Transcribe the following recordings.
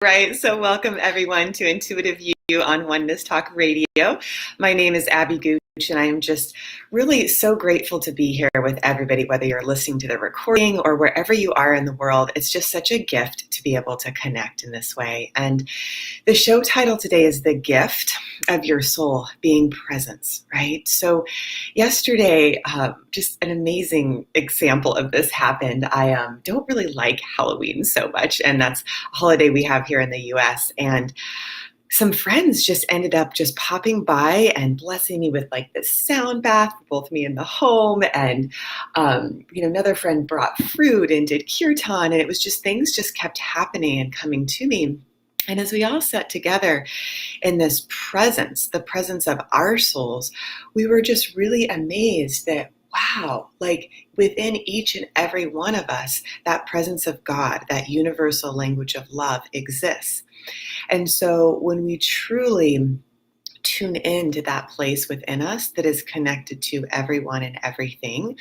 Right. So welcome everyone to Intuitive You on Oneness Talk Radio. My name is Abby Gooch, and I am just really so grateful to be here with everybody, whether you're listening to the recording or wherever you are in the world. It's just such a gift to be able to connect in this way. And the show title today is The Gift of Your Soul Being Presence, right? So yesterday, just an amazing example of this happened. I don't really like Halloween so much, and that's a holiday we have here in the US. And some friends just ended up just popping by and blessing me with like this sound bath for both me and the home. And, another friend brought fruit and did kirtan. And it was just things just kept happening and coming to me. And as we all sat together in this presence, the presence of our souls, we were just really amazed that, wow, like within each and every one of us, that presence of God, that universal language of love exists. And so when we truly tune into that place within us that is connected to everyone and everything,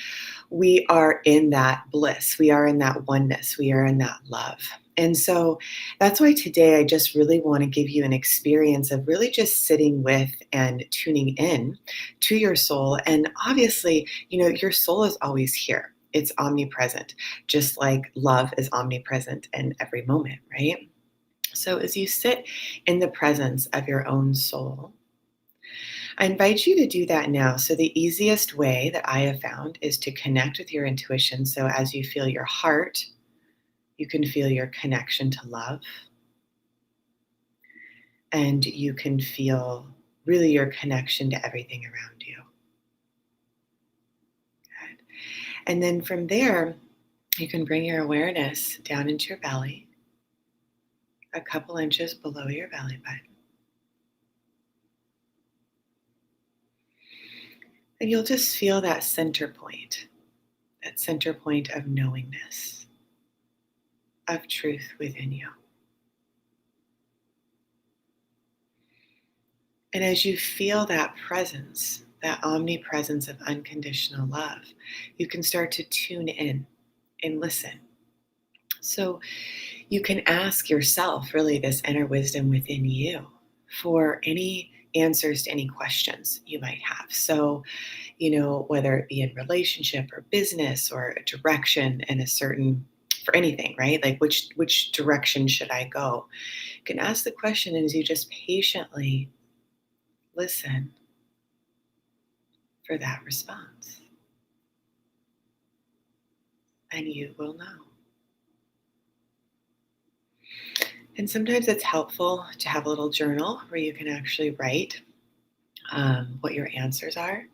we are in that bliss. We are in that oneness. We are in that love. And so that's why today I just really want to give you an experience of really just sitting with and tuning in to your soul. And obviously, your soul is always here. It's omnipresent, just like love is omnipresent in every moment, right? So as you sit in the presence of your own soul, I invite you to do that now. So the easiest way that I have found is to connect with your intuition. So as you feel your heart, you can feel your connection to love. And you can feel really your connection to everything around you. Good. And then from there, you can bring your awareness down into your belly, a couple inches below your belly button. And you'll just feel that center point of knowingness, of truth within you. And as you feel that presence, that omnipresence of unconditional love, you can start to tune in and listen. So you can ask yourself, really, this inner wisdom within you for any answers to any questions you might have. So, whether it be in relationship or business or a direction in a certain, for anything, right? Like which direction should I go? You can ask the question as you just patiently listen for that response. And you will know. And sometimes it's helpful to have a little journal where you can actually write what your answers are.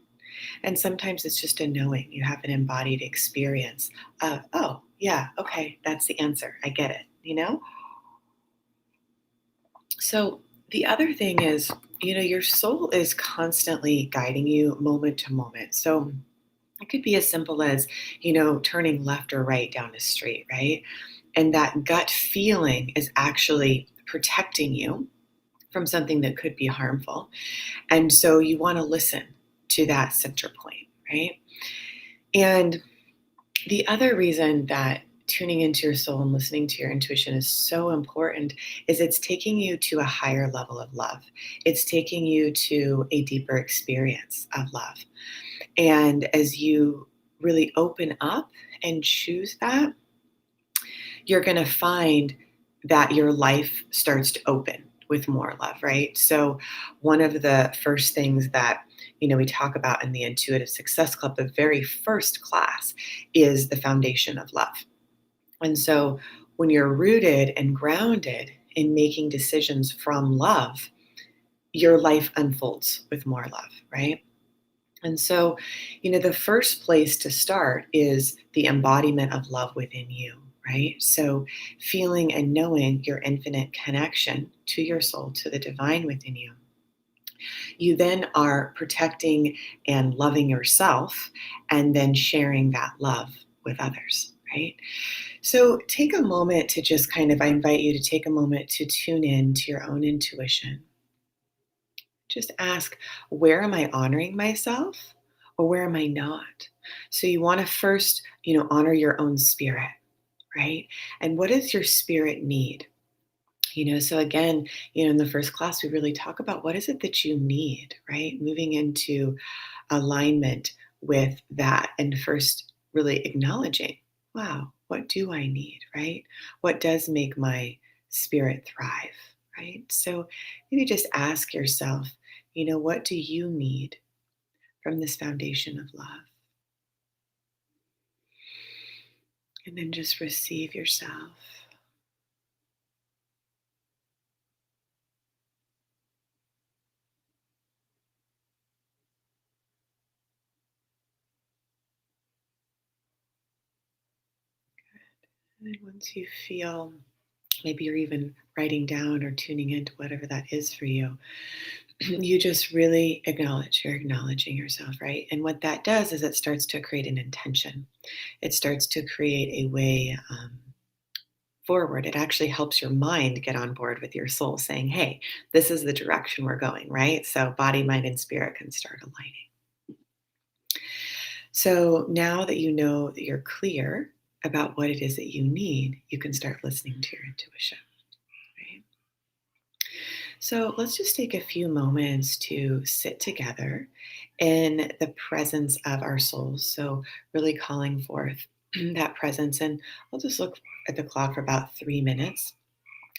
And sometimes it's just a knowing. You have an embodied experience of, oh, yeah, okay, that's the answer. I get it, So the other thing is, your soul is constantly guiding you moment to moment. So it could be as simple as, turning left or right down the street, right? And that gut feeling is actually protecting you from something that could be harmful. And so you want to listen to that center point, right? And the other reason that tuning into your soul and listening to your intuition is so important is it's taking you to a higher level of love. It's taking you to a deeper experience of love. And as you really open up and choose that, you're going to find that your life starts to open with more love, right? So one of the first things that, we talk about in the Intuitive Success Club, the very first class, is the foundation of love. And so when you're rooted and grounded in making decisions from love, your life unfolds with more love, right? And so, the first place to start is the embodiment of love within you, right? So feeling and knowing your infinite connection to your soul, to the divine within you. You then are protecting and loving yourself and then sharing that love with others, right? So take a moment to just I invite you to take a moment to tune in to your own intuition. Just ask, where am I honoring myself or where am I not? So you want to first, honor your own spirit, right? And what does your spirit need? So again, in the first class, we really talk about what is it that you need, right? Moving into alignment with that and first really acknowledging, wow, what do I need, right? What does make my spirit thrive, right? So maybe just ask yourself, what do you need from this foundation of love? And then just receive yourself. And then once you feel, maybe you're even writing down or tuning into whatever that is for you, you just really acknowledge, you're acknowledging yourself, right? And what that does is it starts to create an intention. It starts to create a way forward. It actually helps your mind get on board with your soul saying, hey, this is the direction we're going, right? So body, mind, and spirit can start aligning. So now that you know that you're clear about what it is that you need, you can start listening to your intuition, right? So let's just take a few moments to sit together in the presence of our souls. So, really calling forth that presence. And I'll just look at the clock for about 3 minutes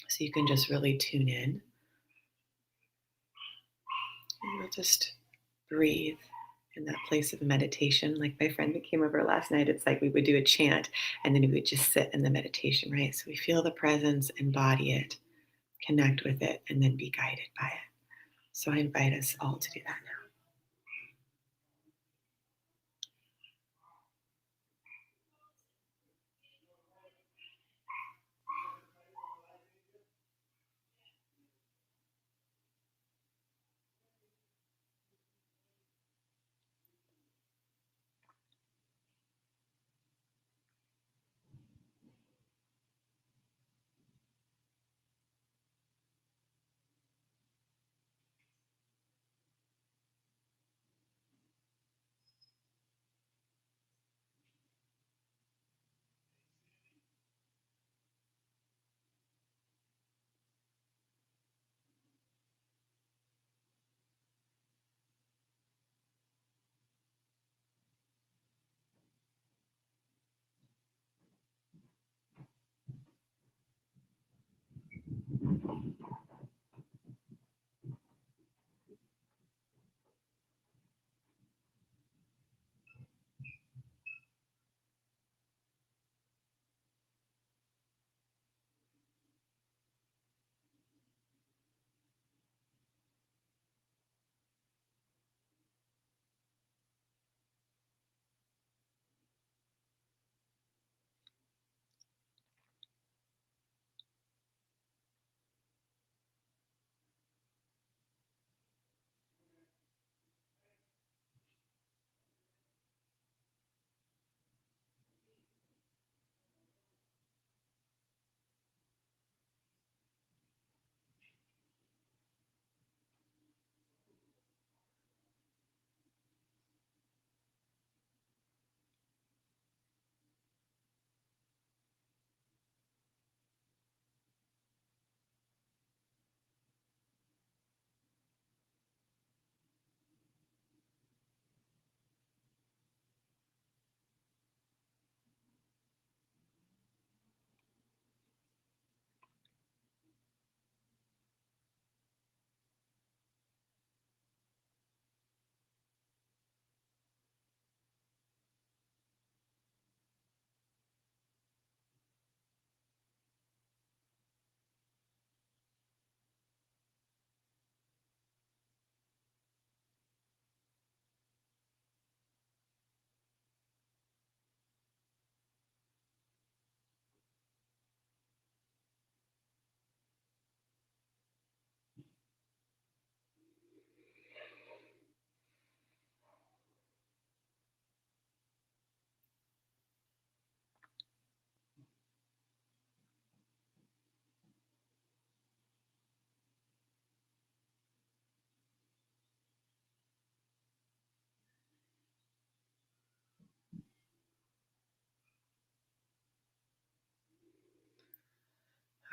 so you can just really tune in. And we'll just breathe in that place of meditation. Like my friend that came over last night, it's like we would do a chant and then we would just sit in the meditation, right? So we feel the presence, embody it, connect with it, and then be guided by it. So I invite us all to do that now.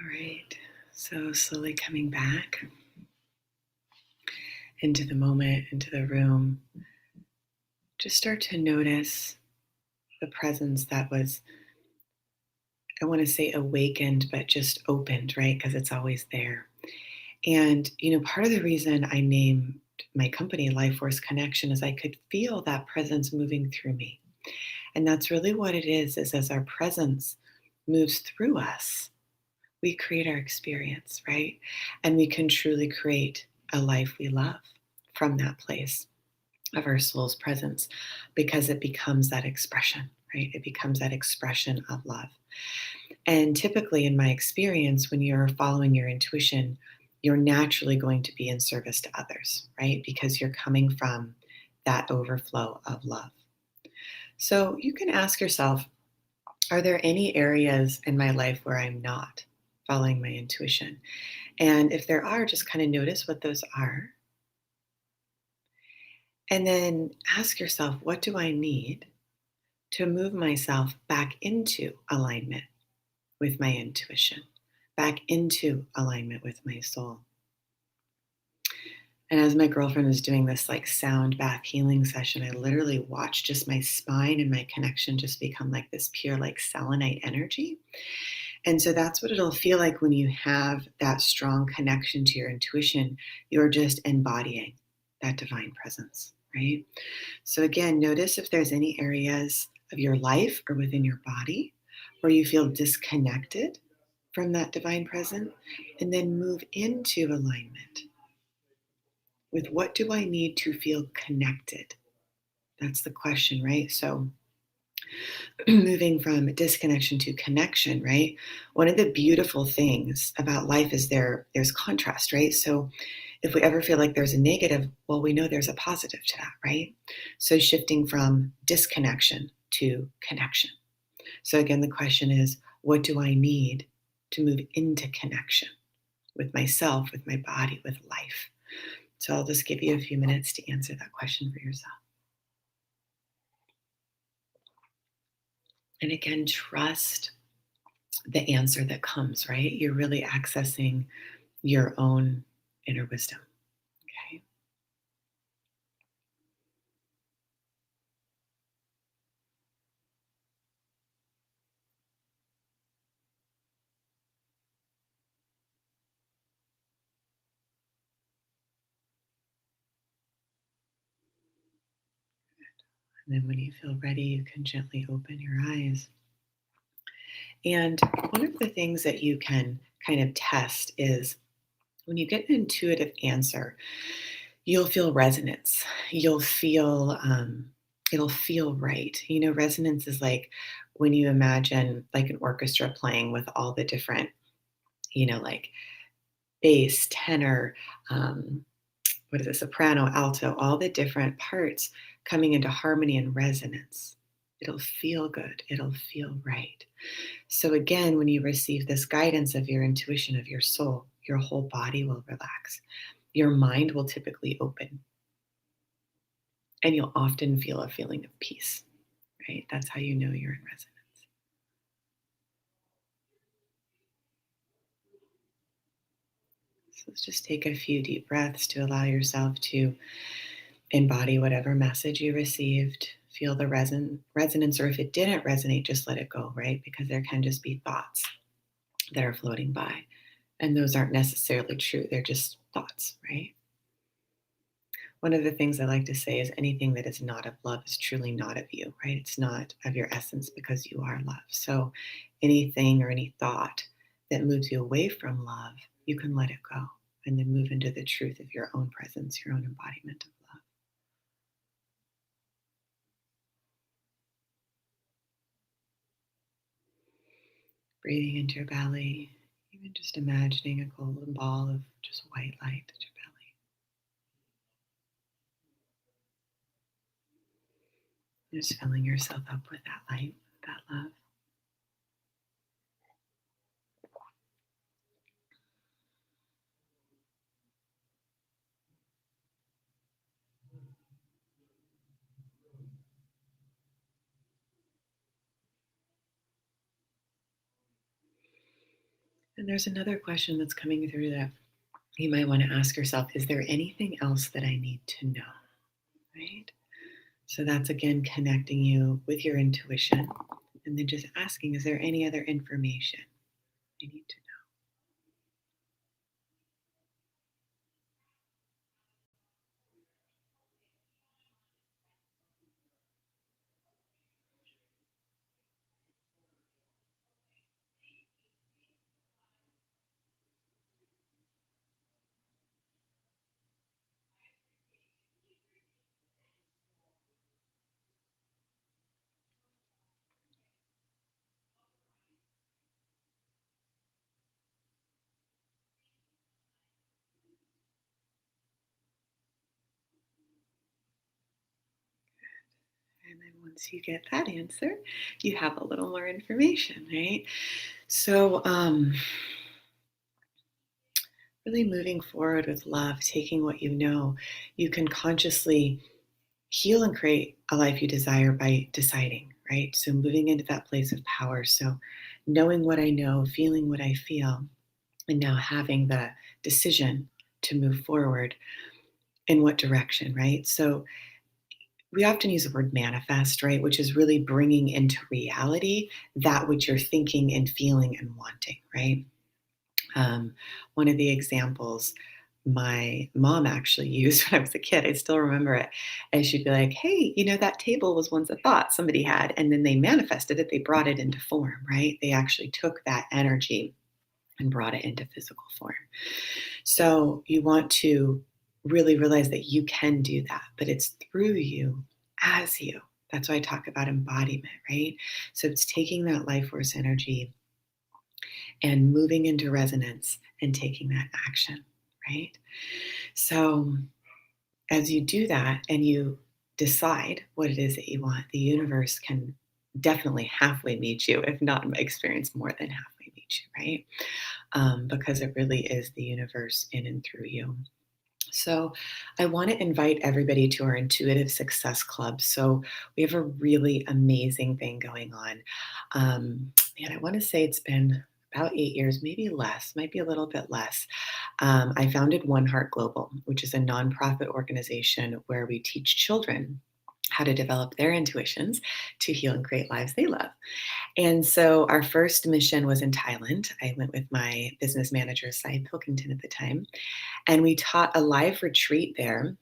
All right. So slowly coming back into the moment, into the room, just start to notice the presence that was, I want to say awakened, but just opened, right? Because it's always there. And, part of the reason I named my company Life Force Connection is I could feel that presence moving through me. And that's really what it is as our presence moves through us, we create our experience, right? And we can truly create a life we love from that place of our soul's presence because it becomes that expression, right? It becomes that expression of love. And typically, in my experience, when you're following your intuition, you're naturally going to be in service to others, right? Because you're coming from that overflow of love. So you can ask yourself, are there any areas in my life where I'm not following my intuition? And if there are, just kind of notice what those are. And then ask yourself, what do I need to move myself back into alignment with my intuition, back into alignment with my soul? And as my girlfriend was doing this like sound bath healing session, I literally watched just my spine and my connection just become like this pure like selenite energy. And so that's what it'll feel like when you have that strong connection to your intuition. You're just embodying that divine presence, right? So again, notice if there's any areas of your life or within your body where you feel disconnected from that divine presence, and then move into alignment with what do I need to feel connected? That's the question, right? So moving from disconnection to connection, right? One of the beautiful things about life is there's contrast, right? So if we ever feel like there's a negative, well, we know there's a positive to that, right? So shifting from disconnection to connection. So again, the question is, what do I need to move into connection with myself, with my body, with life? So I'll just give you a few minutes to answer that question for yourself. And again, trust the answer that comes, right? You're really accessing your own inner wisdom. Okay. And then when you feel ready, you can gently open your eyes. And one of the things that you can kind of test is when you get an intuitive answer, you'll feel resonance. You'll feel, it'll feel right. Resonance is like when you imagine like an orchestra playing with all the different, like bass, tenor, what is it, soprano, alto, all the different parts coming into harmony and resonance. It'll feel good. It'll feel right. So again, when you receive this guidance of your intuition, of your soul, your whole body will relax. Your mind will typically open. And you'll often feel a feeling of peace, right? That's how you know you're in resonance. So let's just take a few deep breaths to allow yourself to embody whatever message you received. Feel the resonance, or if it didn't resonate, just let it go, right? Because there can just be thoughts that are floating by. And those aren't necessarily true. They're just thoughts, right? One of the things I like to say is anything that is not of love is truly not of you, right? It's not of your essence because you are love. So anything or any thought that moves you away from love, you can let it go and then move into the truth of your own presence, your own embodiment of love. Breathing into your belly, even just imagining a golden ball of just white light at your belly. Just filling yourself up with that light, that love. And there's another question that's coming through that you might want to ask yourself, is there anything else that I need to know? Right? So that's again connecting you with your intuition and then just asking, is there any other information I need to know? And then once you get that answer, you have a little more information, right? So, really moving forward with love, taking what you know, you can consciously heal and create a life you desire by deciding, right? So, moving into that place of power. So, knowing what I know, feeling what I feel, and now having the decision to move forward in what direction, right? So, we often use the word manifest, right? Which is really bringing into reality that which you're thinking and feeling and wanting, right? One of the examples my mom actually used when I was a kid, I still remember it. And she'd be like, hey, that table was once a thought somebody had, and then they manifested it, they brought it into form, right? They actually took that energy and brought it into physical form. So you want to really realize that you can do that, but it's through you, as you. That's why I talk about embodiment, right? So it's taking that life force energy and moving into resonance and taking that action, right? So as you do that and you decide what it is that you want, the universe can definitely halfway meet you, if not in my experience, more than halfway meet you, right? Because it really is the universe in and through you. So, I want to invite everybody to our Intuitive Success Club. So, we have a really amazing thing going on. I want to say it's been about 8 years, maybe less, might be a little bit less. I founded One Heart Global, which is a nonprofit organization where we teach children how to develop their intuitions to heal and create lives they love. And so our first mission was in Thailand. I went with my business manager, Cy Pilkington, at the time, and we taught a live retreat there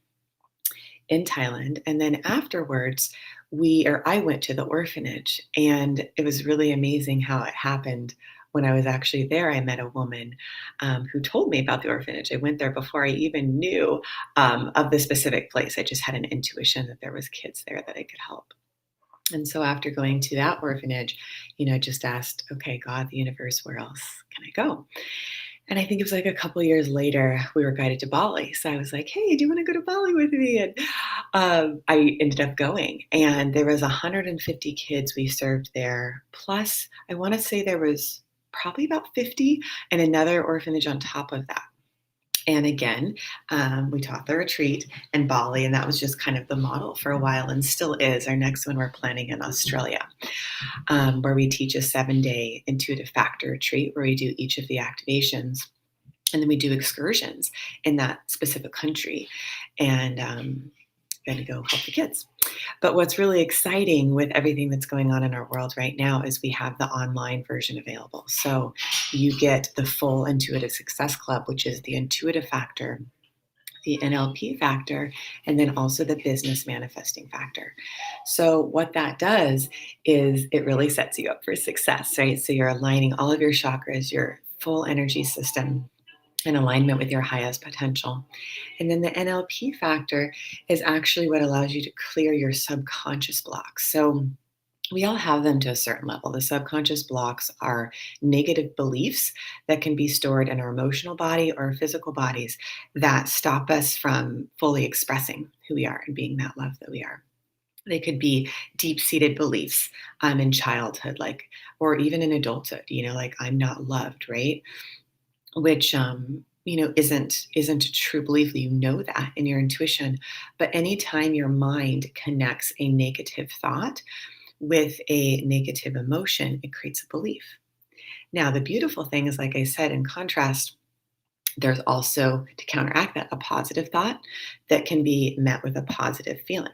in Thailand. And then afterwards, I went to the orphanage, and it was really amazing how it happened. When I was actually there, I met a woman who told me about the orphanage. I went there before I even knew of the specific place. I just had an intuition that there was kids there that I could help. And so after going to that orphanage, I just asked, okay, God, the universe, where else can I go? And I think it was like a couple years later, we were guided to Bali. So I was like, hey, do you want to go to Bali with me? And I ended up going. And there was 150 kids we served there. Plus, I want to say there was probably about 50 and another orphanage on top of that. And again, we taught the retreat in Bali, and that was just kind of the model for a while and still is. Our next one we're planning in Australia, where we teach a 7-day intuitive factor retreat where we do each of the activations. And then we do excursions in that specific country and then go help the kids. But what's really exciting with everything that's going on in our world right now is we have the online version available. So you get the full Intuitive Success Club, which is the intuitive factor, the NLP factor, and then also the business manifesting factor. So what that does is it really sets you up for success, right? So you're aligning all of your chakras, your full energy system in alignment with your highest potential. And then the NLP factor is actually what allows you to clear your subconscious blocks. So we all have them to a certain level. The subconscious blocks are negative beliefs that can be stored in our emotional body or physical bodies that stop us from fully expressing who we are and being that love that we are. They could be deep-seated beliefs in childhood, or even in adulthood, like I'm not loved, right? Which isn't a true belief. You know that in your intuition. But anytime your mind connects a negative thought with a negative emotion, it creates a belief. Now, the beautiful thing is, like I said, in contrast, there's also, to counteract that, a positive thought that can be met with a positive feeling.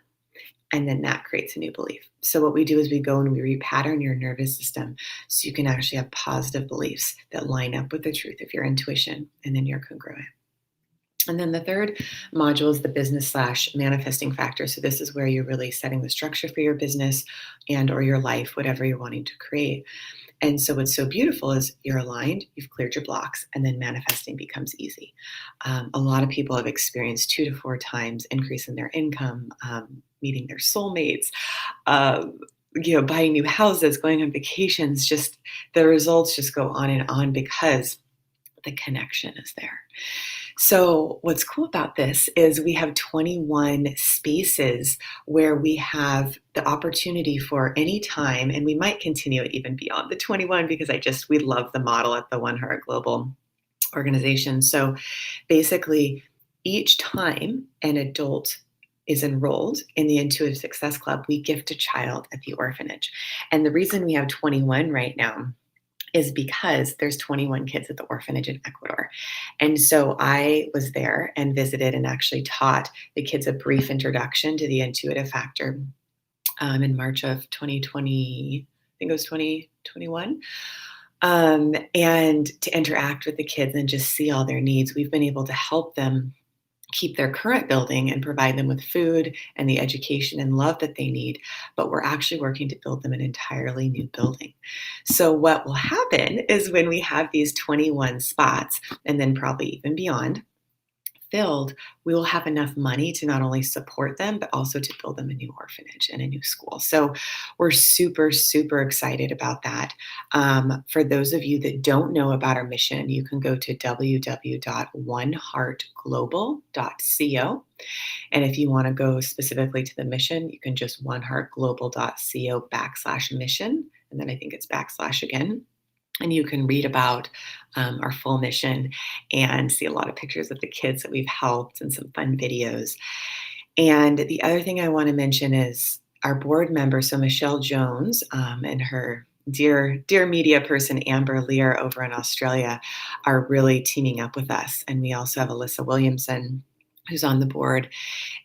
And then that creates a new belief. So what we do is we go and we repattern your nervous system so you can actually have positive beliefs that line up with the truth of your intuition, and then you're congruent. And then the third module is the business / manifesting factor. So this is where you're really setting the structure for your business and or your life, whatever you're wanting to create. And so what's so beautiful is you're aligned, you've cleared your blocks, and then manifesting becomes easy. A lot of people have experienced 2 to 4 times increase in their income, meeting their soulmates, buying new houses, going on vacations. Just the results just go on and on because the connection is there. So what's cool about this is we have 21 spaces where we have the opportunity for any time, and we might continue it even beyond the 21 because we love the model at the One Heart Global organization. So basically, each time an adult is enrolled in the Intuitive Success Club, we gift a child at the orphanage. And the reason we have 21 right now is because there's 21 kids at the orphanage in Ecuador. And so I was there and visited and actually taught the kids a brief introduction to the intuitive factor in March of 2020, I think it was 2021. And to interact with the kids and just see all their needs, we've been able to help them keep their current building and provide them with food and the education and love that they need, but we're actually working to build them an entirely new building. So what will happen is when we have these 21 spots, and then probably even beyond, filled, we will have enough money to not only support them, but also to build them a new orphanage and a new school. So we're super, super excited about that. For those of you that don't know about our mission, you can go to www.oneheartglobal.co. And if you want to go specifically to the mission, you can just oneheartglobal.co/mission. And then I think it's / again. And you can read about our full mission and see a lot of pictures of the kids that we've helped and some fun videos. And the other thing I want to mention is our board member, so Michelle Jones and her dear media person, Amber Lear over in Australia, are really teaming up with us. And we also have Alyssa Williamson, who's on the board.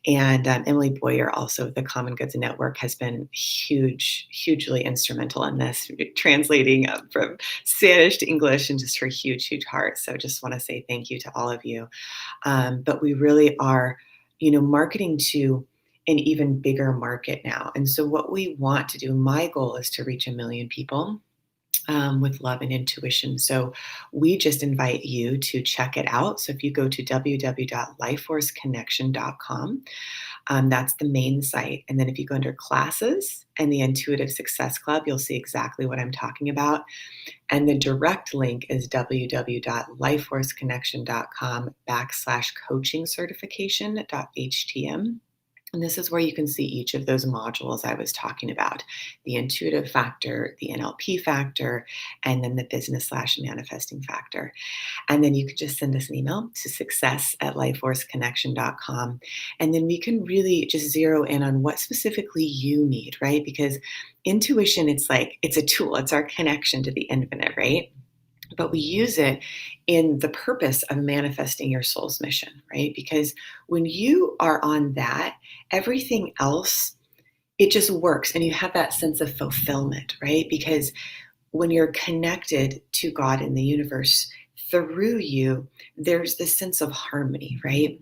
And Emily Boyer, also of the Common Goods Network, has been hugely instrumental in this, translating from Spanish to English, and just her huge heart. So just want to say thank you to all of you. But we really are, marketing to an even bigger market now. And so what we want to do, my goal is to reach 1 million people with love and intuition. So we just invite you to check it out. So if you go to www.lifeforceconnection.com, that's the main site. And then if you go under classes and the Intuitive Success Club, you'll see exactly what I'm talking about. And the direct link is www.lifeforceconnection.com / coaching-certification.htm. And this is where you can see each of those modules I was talking about, the intuitive factor, the NLP factor, and then the business / manifesting factor. And then you could just send us an email to success@lifeforceconnection.com. And then we can really just zero in on what specifically you need, right? Because intuition, it's a tool. It's our connection to the infinite, right? But we use it in the purpose of manifesting your soul's mission, right? Because when you are on that, everything else, it just works. And you have that sense of fulfillment, right? Because when you're connected to God and the universe through you, there's this sense of harmony, right?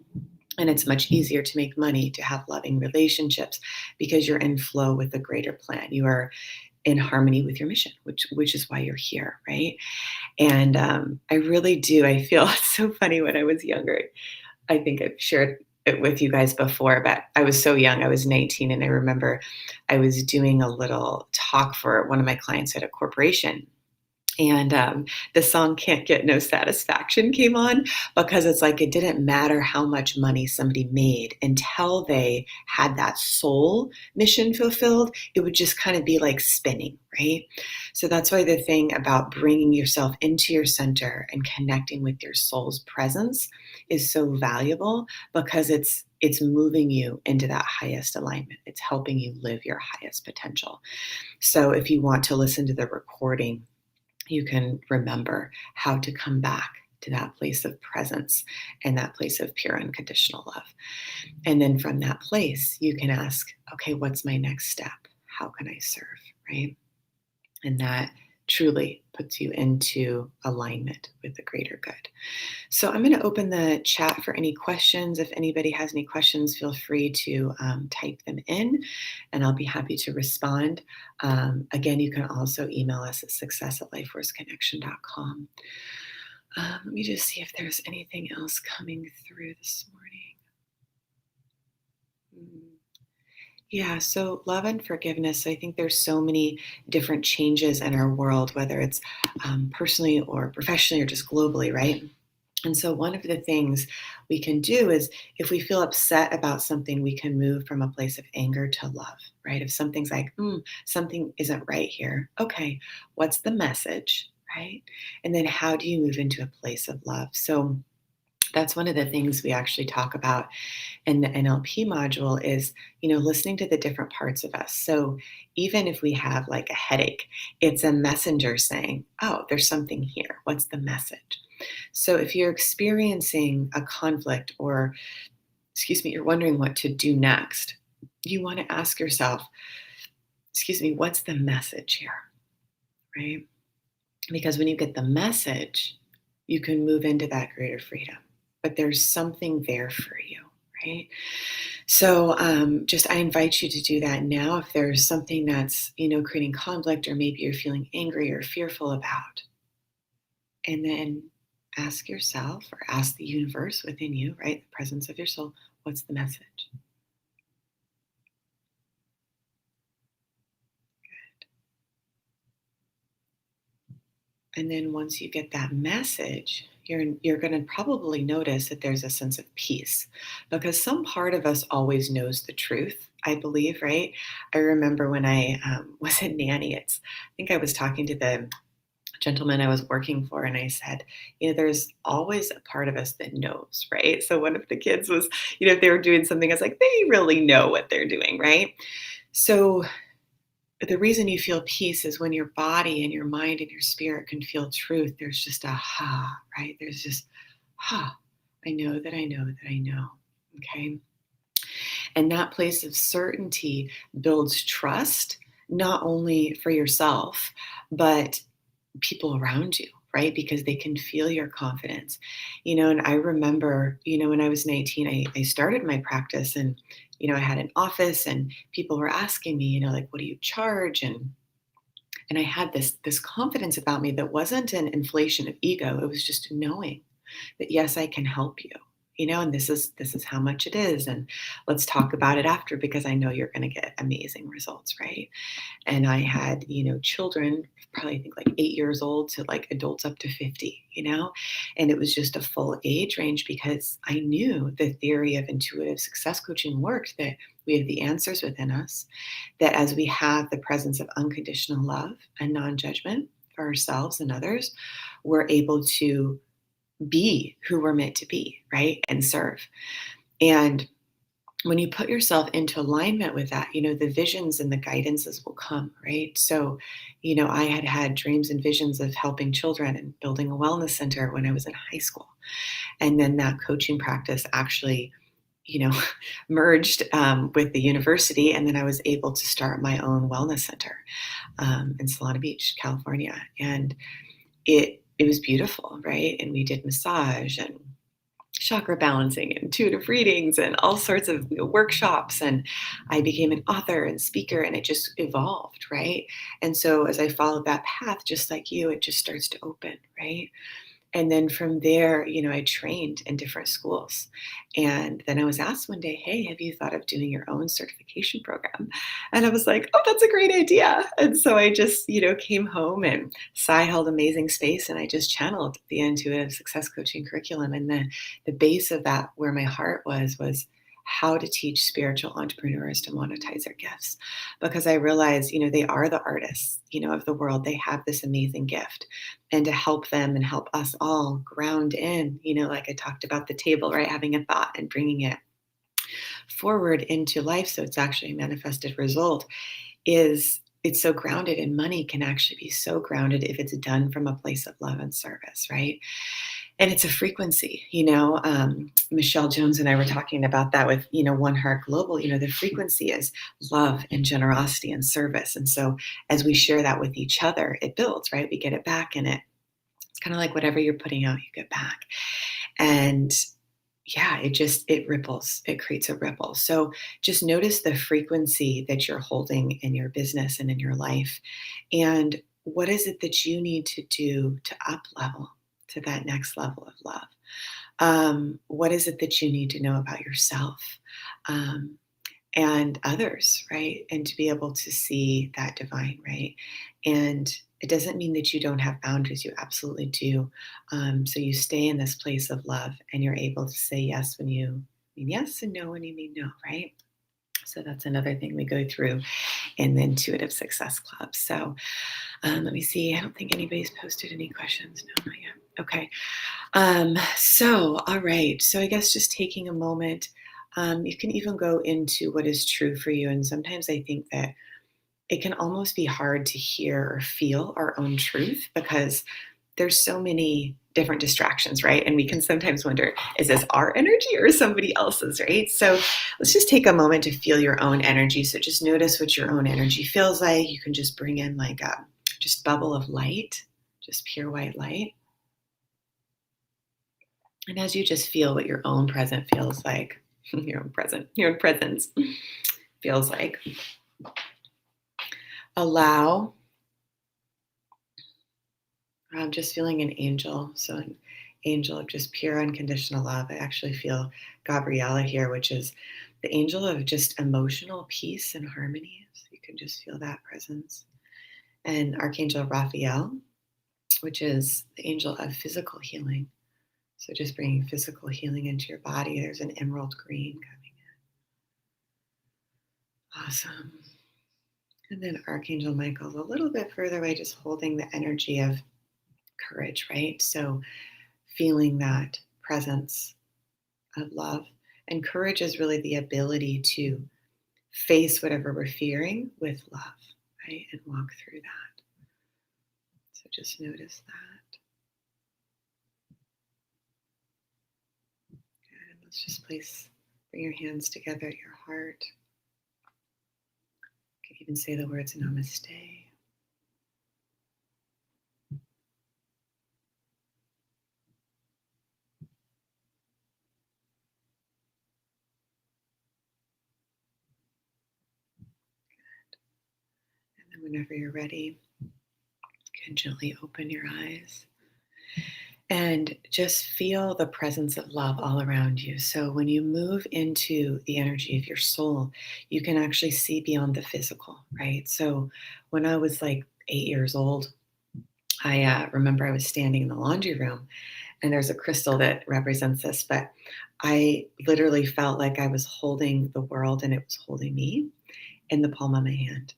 And it's much easier to make money, to have loving relationships, because you're in flow with the greater plan. You are in harmony with your mission, which is why you're here, right? And I really do. I feel it's so funny. When I was younger, I think I've shared it with you guys before, but I was so young. I was 19, and I remember I was doing a little talk for one of my clients at a corporation. And the song Can't Get No Satisfaction came on, because it's like it didn't matter how much money somebody made until they had that soul mission fulfilled. It would just kind of be like spinning, right? So that's why the thing about bringing yourself into your center and connecting with your soul's presence is so valuable, because it's moving you into that highest alignment. It's helping you live your highest potential. So if you want to listen to the recording, you can remember how to come back to that place of presence and that place of pure unconditional love. And then from that place, you can ask, okay, what's my next step? How can I serve? Right? And that truly puts you into alignment with the greater good. So I'm going to open the chat for any questions. If anybody has any questions, feel free to type them in, and I'll be happy to respond. Again, you can also email us at success@lifeforceconnection.com. Let me just see if there's anything else coming through this morning. Yeah, so love and forgiveness. I think there's so many different changes in our world, whether it's personally or professionally or just globally, right? And so one of the things we can do is if we feel upset about something, we can move from a place of anger to love, right? If something's like, something isn't right here. Okay, what's the message, right? And then how do you move into a place of love? So that's one of the things we actually talk about in the NLP module is, listening to the different parts of us. So even if we have like a headache, it's a messenger saying, oh, there's something here. What's the message? So if you're experiencing a conflict or, you're wondering what to do next, you want to ask yourself, what's the message here, right? Because when you get the message, you can move into that greater freedom. But there's something there for you, right? So I invite you to do that now if there's something that's, creating conflict or maybe you're feeling angry or fearful about. And then ask yourself or ask the universe within you, right? The presence of your soul, what's the message? Good. And then once you get that message, you're going to probably notice that there's a sense of peace because some part of us always knows the truth, I believe, right? I remember when I was a nanny, I think I was talking to the gentleman I was working for, and I said, there's always a part of us that knows, right? So one of the kids was, if they were doing something, I was like, they really know what they're doing, right? So the reason you feel peace is when your body and your mind and your spirit can feel truth. There's just a right? There's just, I know that I know that I know. Okay. And that place of certainty builds trust, not only for yourself, but people around you, right? Because they can feel your confidence. And I remember, when I was 19, I started my practice and, I had an office and people were asking me, like, what do you charge? And I had this confidence about me that wasn't an inflation of ego. It was just knowing that, yes, I can help you, and this is how much it is. And let's talk about it after because I know you're going to get amazing results, right? And I had, children, probably I think like 8 years old to like adults up to 50, and it was just a full age range because I knew the theory of intuitive success coaching worked, that we have the answers within us, that as we have the presence of unconditional love and non-judgment for ourselves and others, we're able to be who we're meant to be, right? And serve. And when you put yourself into alignment with that, the visions and the guidances will come, right? So, I had dreams and visions of helping children and building a wellness center when I was in high school. And then that coaching practice actually, merged with the university. And then I was able to start my own wellness center in Solana Beach, California. And it was beautiful, right? And we did massage and chakra balancing and intuitive readings and all sorts of workshops. And I became an author and speaker, and it just evolved, right? And so as I followed that path, just like you, it just starts to open, right? And then from there, I trained in different schools. And then I was asked one day, hey, have you thought of doing your own certification program? And I was like, oh, that's a great idea. And so I just, came home, and Sai held amazing space, and I just channeled the intuitive success coaching curriculum. And the base of that, where my heart was how to teach spiritual entrepreneurs to monetize their gifts. Because I realized, they are the artists, of the world. They have this amazing gift. And to help them and help us all ground in, like I talked about the table, right? Having a thought and bringing it forward into life so it's actually a manifested result is it's so grounded, and money can actually be so grounded if it's done from a place of love and service, right? And it's a frequency, Michelle Jones and I were talking about that with, One Heart Global. The frequency is love and generosity and service. And so as we share that with each other, it builds, right? We get it back, and it's kind of like whatever you're putting out, you get back. And yeah, it ripples. It creates a ripple. So just notice the frequency that you're holding in your business and in your life. And what is it that you need to do to up level to that next level of love? What is it that you need to know about yourself and others, right? And to be able to see that divine, right? And it doesn't mean that you don't have boundaries. You absolutely do. So you stay in this place of love, and you're able to say yes when you mean yes, and no when you mean no, right? So that's another thing we go through in the Intuitive Success Club. So let me see. I don't think anybody's posted any questions. No, not yet. Okay. All right. So I guess just taking a moment, you can even go into what is true for you. And sometimes I think that it can almost be hard to hear or feel our own truth because there's so many different distractions, right? And we can sometimes wonder, is this our energy or somebody else's, right? So let's just take a moment to feel your own energy. So just notice what your own energy feels like. You can just bring in like a just bubble of light, just pure white light. And as you just feel what your own present feels like, your own presence feels like, allow. I'm just feeling an angel. So an angel of just pure unconditional love. I actually feel Gabriella here, which is the angel of just emotional peace and harmony. So you can just feel that presence. And Archangel Raphael, which is the angel of physical healing. So just bringing physical healing into your body. There's an emerald green coming in. Awesome. And then Archangel Michael's a little bit further away, just holding the energy of courage, right? So feeling that presence of love. And courage is really the ability to face whatever we're fearing with love, right? And walk through that. So just notice that. And let's just bring your hands together at your heart. You can even say the words namaste. And then whenever you're ready, you can gently open your eyes. And just feel the presence of love all around you. So when you move into the energy of your soul, you can actually see beyond the physical, right? So when I was like 8 years old, I remember I was standing in the laundry room, and there's a crystal that represents this, but I literally felt like I was holding the world and it was holding me in the palm of my hand.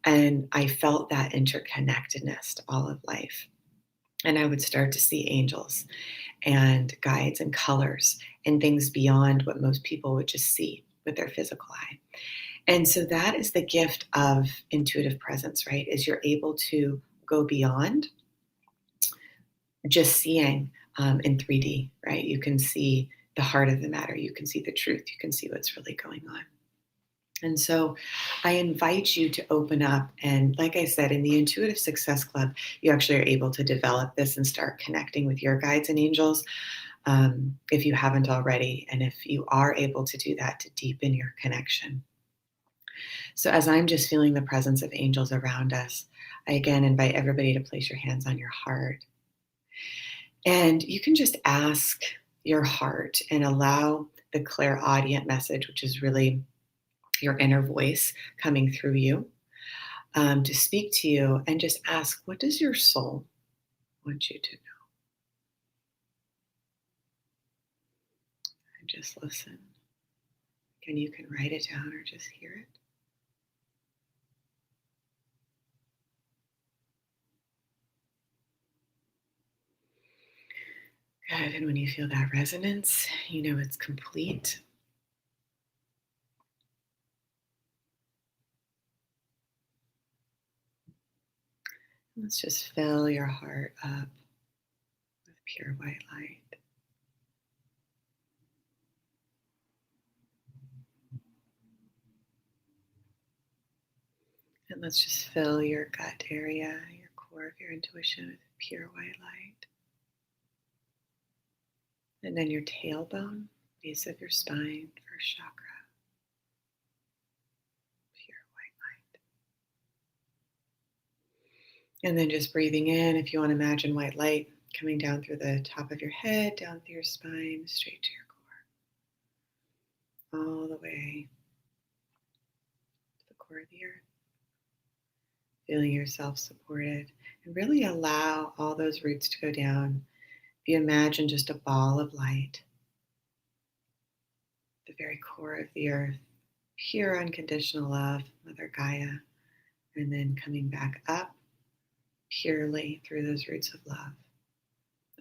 And I felt that interconnectedness to all of life. And I would start to see angels and guides and colors and things beyond what most people would just see with their physical eye. And so that is the gift of intuitive presence, right? Is you're able to go beyond just seeing in 3D, right? You can see the heart of the matter. You can see the truth. You can see what's really going on. And so I invite you to open up. And like I said, in the Intuitive Success Club, you actually are able to develop this and start connecting with your guides and angels if you haven't already. And if you are able to do that, to deepen your connection. So as I'm just feeling the presence of angels around us, I again invite everybody to place your hands on your heart. And you can just ask your heart and allow the clairaudient message, which is really your inner voice coming through you, to speak to you, and just ask, what does your soul want you to know? And just listen. And you can write it down or just hear it. Good. And when you feel that resonance, you know it's complete. Let's just fill your heart up with pure white light. And let's just fill your gut area, your core of your intuition with pure white light. And then your tailbone, base of your spine, first chakra, pure white light. And then just breathing in, if you want to imagine white light coming down through the top of your head, down through your spine, straight to your core, all the way to the core of the earth. Feeling yourself supported, and really allow all those roots to go down. If you imagine just a ball of light, the very core of the earth, pure unconditional love, Mother Gaia, and then coming back up purely through those roots of love,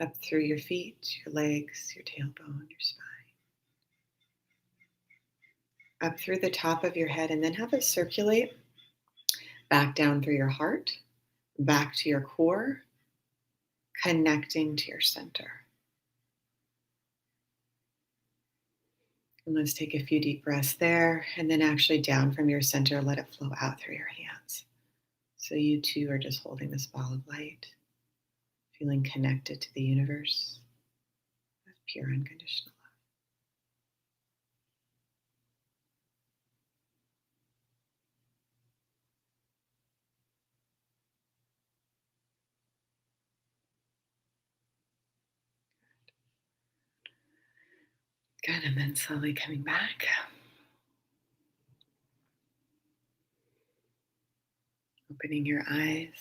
up through your feet, your legs, your tailbone, your spine, up through the top of your head, and then have it circulate back down through your heart, back to your core, connecting to your center. And let's take a few deep breaths there, and then actually down from your center, let it flow out through your hands. So you too are just holding this ball of light, feeling connected to the universe with pure unconditional love. Good, and then slowly coming back. Opening your eyes.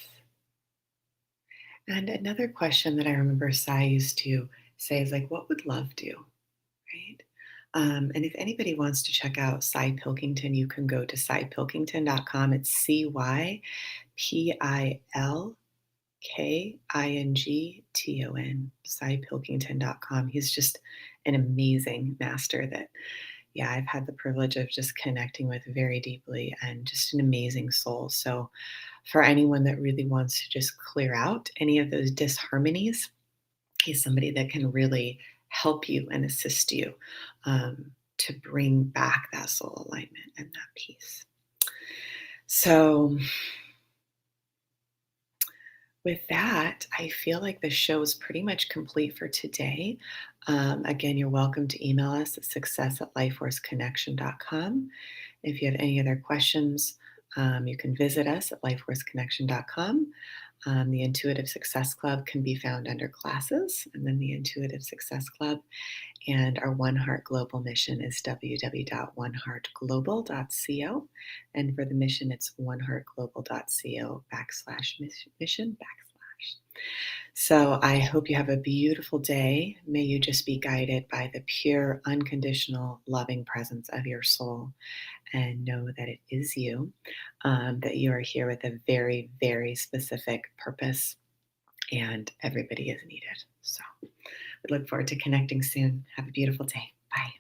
And another question that I remember Sai used to say is like, what would love do? Right? And if anybody wants to check out Sai Pilkington, you can go to saipilkington.com. It's CYPILKINGTON, saipilkington.com. He's just an amazing master that, yeah, I've had the privilege of just connecting with very deeply, and just an amazing soul. So for anyone that really wants to just clear out any of those disharmonies, he's somebody that can really help you and assist you to bring back that soul alignment and that peace. So with that, I feel like the show is pretty much complete for today. Again, you're welcome to email us at success@lifeforceconnection.com. If you have any other questions, you can visit us at lifeforceconnection.com. The Intuitive Success Club can be found under classes, and then the Intuitive Success Club. And our One Heart Global mission is www.oneheartglobal.co. And for the mission, it's oneheartglobal.co/mission/. So I hope you have a beautiful day. May you just be guided by the pure, unconditional, loving presence of your soul, and know that it is you, that you are here with a very, very specific purpose, and everybody is needed. So we look forward to connecting soon. Have a beautiful day. Bye.